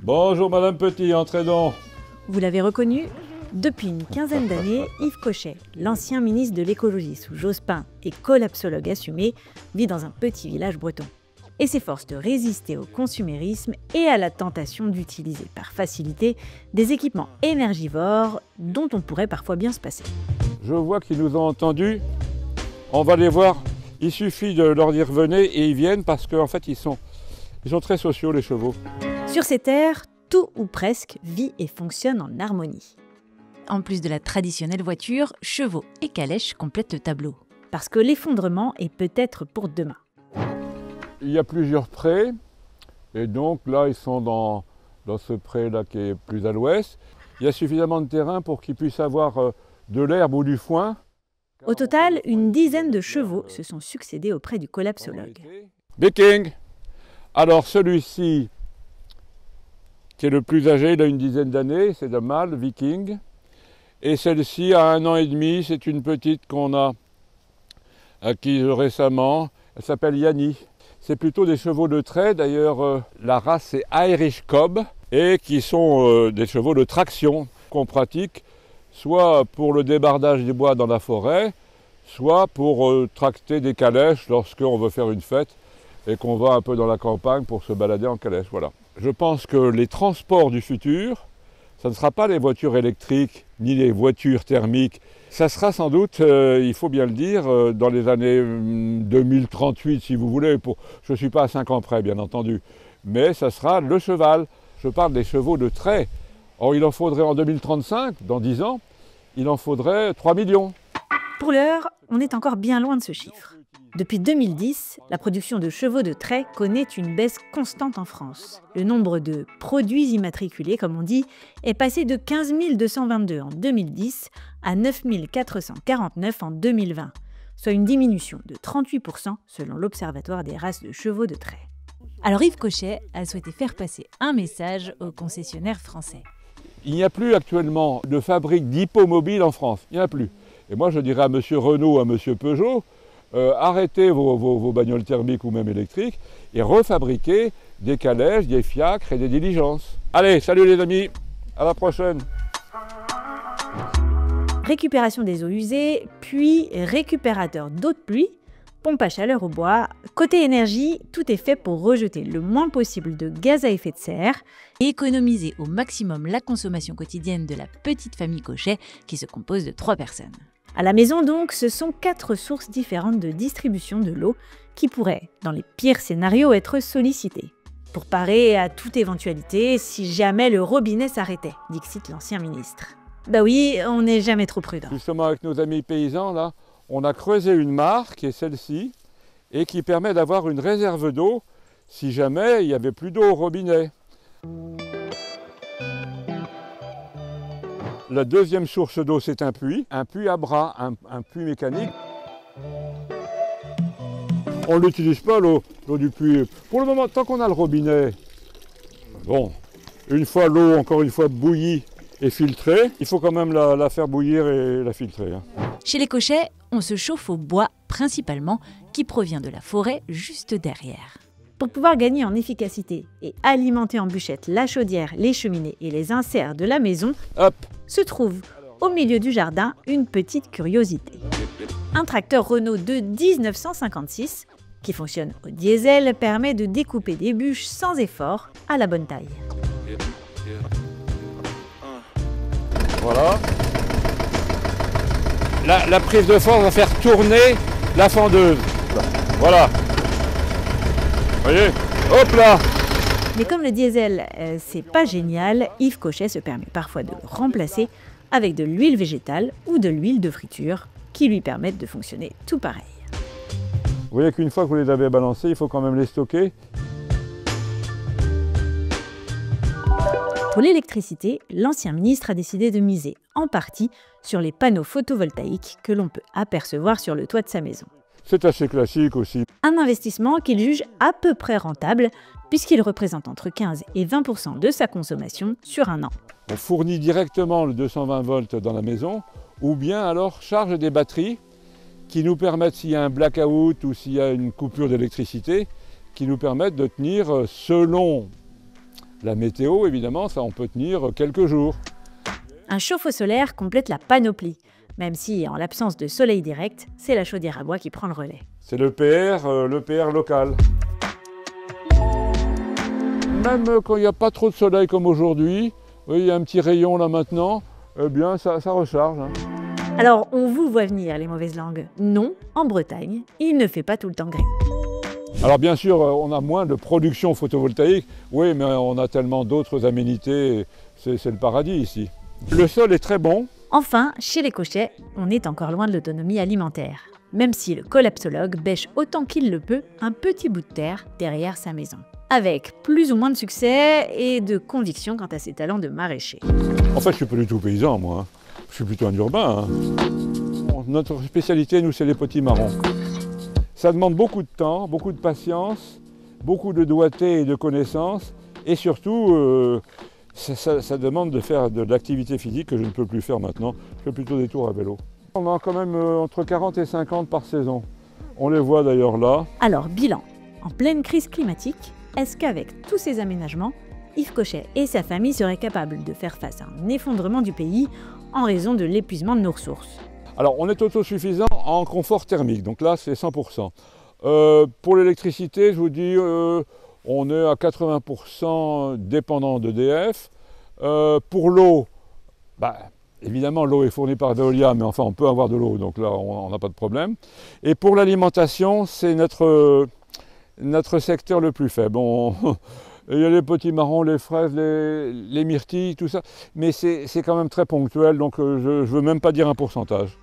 Bonjour Madame Petit, entrez donc. Vous l'avez reconnu? Depuis une quinzaine d'années, Yves Cochet, l'ancien ministre de l'écologie sous Jospin et collapsologue assumé, vit dans un petit village breton et s'efforce de résister au consumérisme et à la tentation d'utiliser par facilité des équipements énergivores dont on pourrait parfois bien se passer. Je vois qu'ils nous ont entendus. On va les voir. Il suffit de leur dire venez et ils viennent parce qu'en fait ils sont très sociaux les chevaux. Sur ces terres, tout ou presque vit et fonctionne en harmonie. En plus de la traditionnelle voiture, chevaux et calèches complètent le tableau. Parce que l'effondrement est peut-être pour demain. Il y a plusieurs prés et donc là ils sont dans ce pré-là qui est plus à l'ouest. Il y a suffisamment de terrain pour qu'ils puissent avoir de l'herbe ou du foin. Au total, une dizaine de chevaux se sont succédés auprès du collapsologue. Viking. Alors celui-ci, qui est le plus âgé, il a une dizaine d'années, c'est un mâle, Viking. Et celle-ci a 1 an et demi, c'est une petite qu'on a acquise récemment. Elle s'appelle Yanni. C'est plutôt des chevaux de trait, d'ailleurs la race c'est Irish Cob, et qui sont des chevaux de traction qu'on pratique soit pour le débardage des bois dans la forêt, soit pour tracter des calèches lorsqu'on veut faire une fête et qu'on va un peu dans la campagne pour se balader en calèche. Voilà. Je pense que les transports du futur, ça ne sera pas les voitures électriques ni les voitures thermiques. Ça sera sans doute, il faut bien le dire, dans les années 2038 si vous voulez. Je ne suis pas à 5 ans près bien entendu, mais ça sera le cheval. Je parle des chevaux de trait. Or il en faudrait en 2035, dans 10 ans, il en faudrait 3 millions. Pour l'heure, on est encore bien loin de ce chiffre. Depuis 2010, la production de chevaux de trait connaît une baisse constante en France. Le nombre de produits immatriculés, comme on dit, est passé de 15 222 en 2010 à 9 449 en 2020, soit une diminution de 38% selon l'Observatoire des races de chevaux de trait. Alors Yves Cochet a souhaité faire passer un message aux concessionnaires français. Il n'y a plus actuellement de fabrique d'hippomobiles en France, il n'y en a plus. Et moi je dirais à M. Renault, à M. Peugeot, arrêtez vos bagnoles thermiques ou même électriques et refabriquez des calèches, des fiacres et des diligences. Allez, salut les amis, à la prochaine. Récupération des eaux usées, puis récupérateur d'eau de pluie, pompe à chaleur au bois. Côté énergie, tout est fait pour rejeter le moins possible de gaz à effet de serre et économiser au maximum la consommation quotidienne de la petite famille Cochet qui se compose de 3 personnes. À la maison donc, ce sont 4 sources différentes de distribution de l'eau qui pourraient, dans les pires scénarios, être sollicitées. Pour parer à toute éventualité si jamais le robinet s'arrêtait, dixit l'ancien ministre. Bah oui, on n'est jamais trop prudent. Justement avec nos amis paysans là, on a creusé une mare qui est celle-ci et qui permet d'avoir une réserve d'eau si jamais il n'y avait plus d'eau au robinet. La deuxième source d'eau, c'est un puits à bras, un puits mécanique. On n'utilise pas l'eau du puits. Pour le moment, tant qu'on a le robinet, bon, une fois l'eau, encore une fois bouillie et filtrée, il faut quand même la faire bouillir et la filtrer. Chez les Cochets, on se chauffe au bois principalement, qui provient de la forêt juste derrière. Pour pouvoir gagner en efficacité et alimenter en bûchette la chaudière, les cheminées et les inserts de la maison, hop, se trouve au milieu du jardin une petite curiosité. Un tracteur Renault de 1956 qui fonctionne au diesel permet de découper des bûches sans effort à la bonne taille. Voilà. La prise de force va faire tourner la fendeuse. Voilà. Vous voyez? Hop là! Mais comme le diesel, c'est pas génial, Yves Cochet se permet parfois de le remplacer avec de l'huile végétale ou de l'huile de friture qui lui permettent de fonctionner tout pareil. Vous voyez qu'une fois que vous les avez balancés, il faut quand même les stocker. Pour l'électricité, l'ancien ministre a décidé de miser en partie sur les panneaux photovoltaïques que l'on peut apercevoir sur le toit de sa maison. C'est assez classique aussi. Un investissement qu'il juge à peu près rentable puisqu'il représente entre 15 et 20% de sa consommation sur un an. On fournit directement le 220 volts dans la maison ou bien alors charge des batteries qui nous permettent, s'il y a un blackout ou s'il y a une coupure d'électricité, qui nous permettent de tenir, selon la météo évidemment, ça on peut tenir quelques jours. Un chauffe-eau solaire complète la panoplie, même si, en l'absence de soleil direct, c'est la chaudière à bois qui prend le relais. C'est le PR local. Même quand il n'y a pas trop de soleil comme aujourd'hui, il y a un petit rayon là maintenant, eh bien ça recharge. Hein. Alors, on vous voit venir les mauvaises langues. Non, en Bretagne, il ne fait pas tout le temps gris. Alors bien sûr, on a moins de production photovoltaïque, oui, mais on a tellement d'autres aménités, c'est le paradis ici. Le sol est très bon. Enfin, chez les Cochets, on est encore loin de l'autonomie alimentaire, même si le collapsologue bêche autant qu'il le peut un petit bout de terre derrière sa maison. Avec plus ou moins de succès et de conviction quant à ses talents de maraîcher. En fait, je ne suis pas du tout paysan, moi. Je suis plutôt un urbain. Notre spécialité, nous, c'est les potimarrons. Ça demande beaucoup de temps, beaucoup de patience, beaucoup de doigté et de connaissances, et surtout, ça demande de faire de l'activité physique que je ne peux plus faire maintenant. Je fais plutôt des tours à vélo. On en a quand même entre 40 et 50 par saison. On les voit d'ailleurs là. Alors, bilan. En pleine crise climatique, est-ce qu'avec tous ces aménagements, Yves Cochet et sa famille seraient capables de faire face à un effondrement du pays en raison de l'épuisement de nos ressources? Alors, on est autosuffisant en confort thermique, donc là, c'est 100%. Pour l'électricité, je vous dis, on est à 80% dépendant d'EDF. Pour l'eau, évidemment, l'eau est fournie par Veolia, mais enfin, on peut avoir de l'eau, donc là, on n'a pas de problème. Et pour l'alimentation, c'est notre secteur le plus faible. Il y a les potimarrons, les fraises, les myrtilles, tout ça, mais c'est quand même très ponctuel, donc je ne veux même pas dire un pourcentage.